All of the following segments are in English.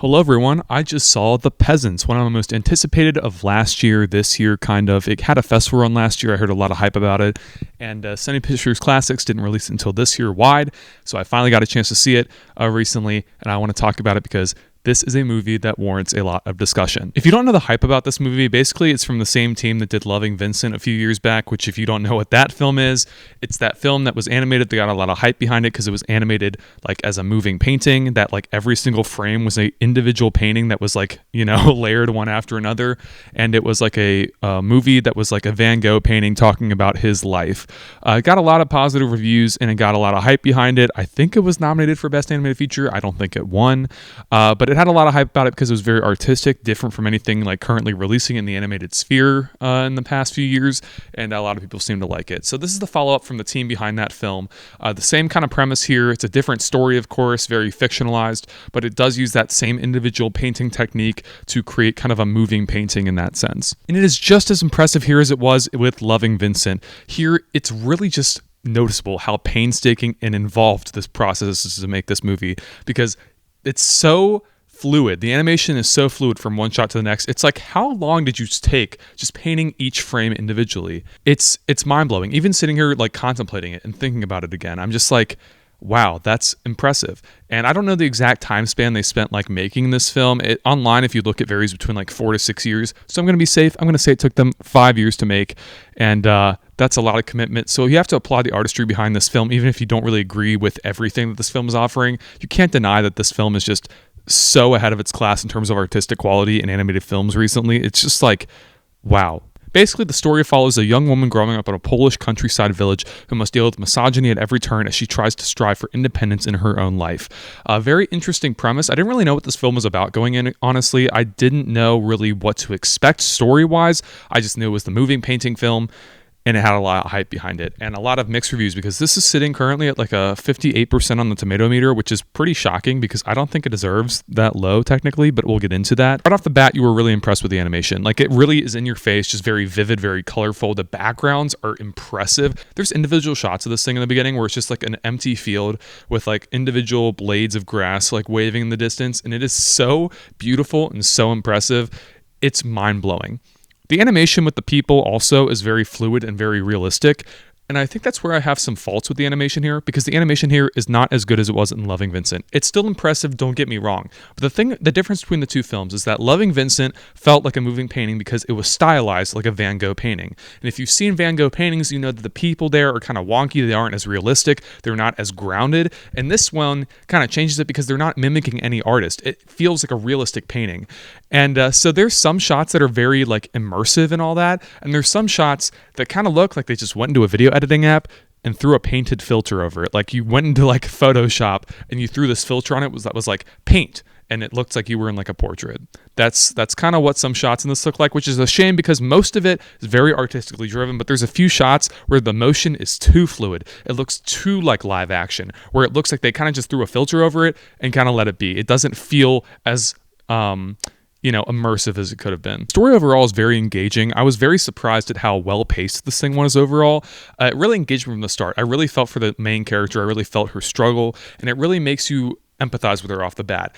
Hello everyone, I just saw The Peasants, one of the most anticipated of last year, this year kind of. It had a festival run last year, I heard a lot of hype about it, and Sony Pictures Classics didn't release it until this year wide, so I finally got a chance to see it recently, and I want to talk about it because this is a movie that warrants a lot of discussion. If you don't know the hype about this movie, basically it's from the same team that did Loving Vincent a few years back, which if you don't know what that film is, it's that film that was animated. They got a lot of hype behind it because it was animated like as a moving painting, that like every single frame was an individual painting that was like, you know, layered one after another. And it was like a movie that was like a Van Gogh painting talking about his life. It got a lot of positive reviews and it got a lot of hype behind it. I think it was nominated for Best Animated Feature. I don't think it won, but it had a lot of hype about it because it was very artistic, different from anything like currently releasing in the animated sphere in the past few years, and a lot of people seem to like it. So this is the follow-up from the team behind that film. The same kind of premise here. It's a different story, of course, very fictionalized, but it does use that same individual painting technique to create kind of a moving painting in that sense. And it is just as impressive here as it was with Loving Vincent. Here, it's really just noticeable how painstaking and involved this process is to make this movie, because it's so fluid. The animation is so fluid from one shot to the next. It's like, how long did you take just painting each frame individually? It's mind-blowing. Even sitting here like contemplating it and thinking about it again, I'm just like, wow, that's impressive. And I don't know the exact time span they spent like making this film. Online, if you look, it varies between like 4 to 6 years. So I'm going to be safe. I'm going to say it took them 5 years to make. And that's a lot of commitment. So you have to applaud the artistry behind this film, even if you don't really agree with everything that this film is offering. You can't deny that this film is just so ahead of its class in terms of artistic quality in animated films recently. It's just like, wow. Basically, the story follows a young woman growing up in a Polish countryside village who must deal with misogyny at every turn as she tries to strive for independence in her own life. A very interesting premise. I didn't really know what this film was about going in, honestly. I didn't know really what to expect story-wise. I just knew it was the moving painting film, and it had a lot of hype behind it and a lot of mixed reviews, because this is sitting currently at like a 58% on the tomato meter, which is pretty shocking because I don't think it deserves that low technically, but we'll get into that. Right off the bat, you were really impressed with the animation. Like, it really is in your face, just very vivid, very colorful. The backgrounds are impressive. There's individual shots of this thing in the beginning where it's just like an empty field with like individual blades of grass like waving in the distance, and it is so beautiful and so impressive. It's mind-blowing. The animation with the people also is very fluid and very realistic, and I think that's where I have some faults with the animation here, because the animation here is not as good as it was in Loving Vincent. It's still impressive, don't get me wrong, but the difference between the two films is that Loving Vincent felt like a moving painting because it was stylized like a Van Gogh painting. And if you've seen Van Gogh paintings, you know that the people there are kind of wonky, they aren't as realistic, they're not as grounded, and this one kind of changes it because they're not mimicking any artist. It feels like a realistic painting. And so there's some shots that are very like immersive and all that, and there's some shots that kind of look like they just went into a video editing app and threw a painted filter over it. Like you went into like Photoshop and you threw this filter on it that was like paint, and it looked like you were in like a portrait. That's kind of what some shots in this look like, which is a shame because most of it is very artistically driven, but there's a few shots where the motion is too fluid. It looks too like live action, where it looks like they kind of just threw a filter over it and kind of let it be. It doesn't feel as immersive as it could have been. Story overall is very engaging. I was very surprised at how well paced this thing was overall. It really engaged me from the start. I really felt for the main character. I really felt her struggle, and it really makes you empathize with her off the bat.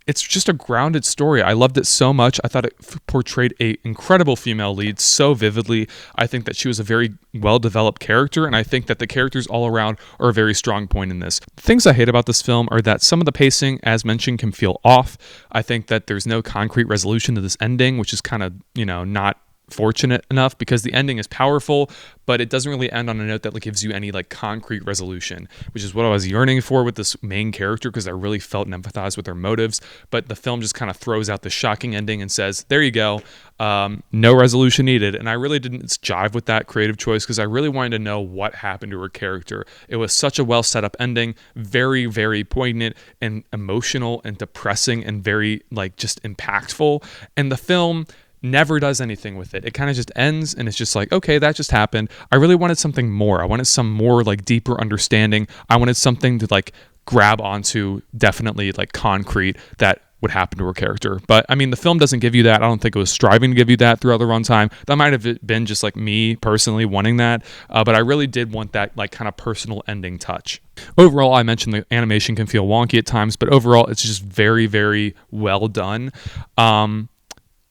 It's just a grounded story. I loved it so much. I thought it portrayed an incredible female lead so vividly. I think that she was a very well-developed character, and I think that the characters all around are a very strong point in this. The things I hate about this film are that some of the pacing, as mentioned, can feel off. I think that there's no concrete resolution to this ending, which is kind of, not fortunate enough, because the ending is powerful, but it doesn't really end on a note that like gives you any like concrete resolution, which is what I was yearning for with this main character, because I really felt and empathized with her motives. But the film just kind of throws out the shocking ending and says, there you go, no resolution needed. And I really didn't jive with that creative choice, because I really wanted to know what happened to her character. It was such a well set up ending, very, very poignant and emotional and depressing and very like just impactful. And the film never does anything with it. It kind of just ends, and it's just like, okay, that just happened. I really wanted something more. I wanted some more like deeper understanding. I wanted something to like grab onto, definitely like concrete, that would happen to her character. But I mean, the film doesn't give you that. I don't think it was striving to give you that throughout the runtime. That might have been just like me personally wanting that. But I really did want that like kind of personal ending touch. Overall, I mentioned the animation can feel wonky at times, but overall, it's just very, very well done.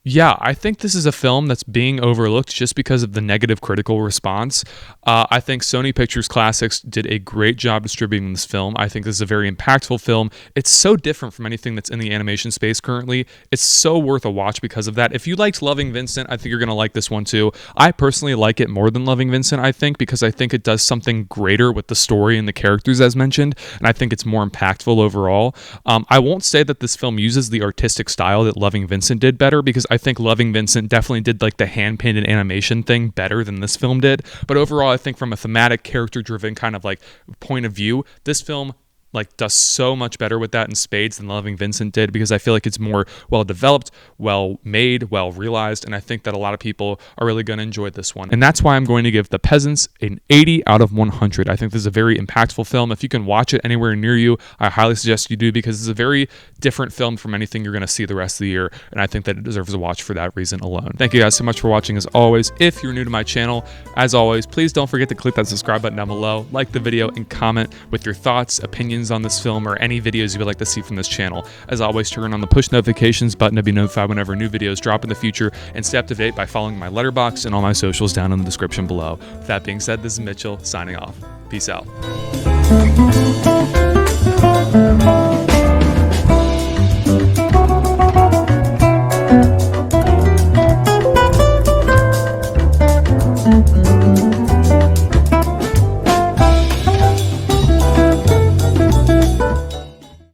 Yeah, I think this is a film that's being overlooked just because of the negative critical response. I think Sony Pictures Classics did a great job distributing this film. I think this is a very impactful film. It's so different from anything that's in the animation space currently. It's so worth a watch because of that. If you liked Loving Vincent, I think you're going to like this one too. I personally like it more than Loving Vincent, I think, because I think it does something greater with the story and the characters as mentioned, and I think it's more impactful overall. I won't say that this film uses the artistic style that Loving Vincent did better, because I think Loving Vincent definitely did like the hand-painted animation thing better than this film did. But overall, I think from a thematic, character-driven kind of like point of view, this film like does so much better with that in spades than Loving Vincent did, because I feel like it's more well developed, well made, well realized, and I think that a lot of people are really going to enjoy this one. And that's why I'm going to give The Peasants an 80 out of 100. I think this is a very impactful film. If you can watch it anywhere near you, I highly suggest you do, because it's a very different film from anything you're going to see the rest of the year, and I think that it deserves a watch for that reason alone. Thank you guys so much for watching as always. If you're new to my channel, as always, please don't forget to click that subscribe button down below, like the video, and comment with your thoughts, opinions on this film, or any videos you would like to see from this channel. As always, turn on the push notifications button to be notified whenever new videos drop in the future, and stay up to date by following my Letterboxd and all my socials down in the description below. With that being said, this is Mitchell signing off. Peace out.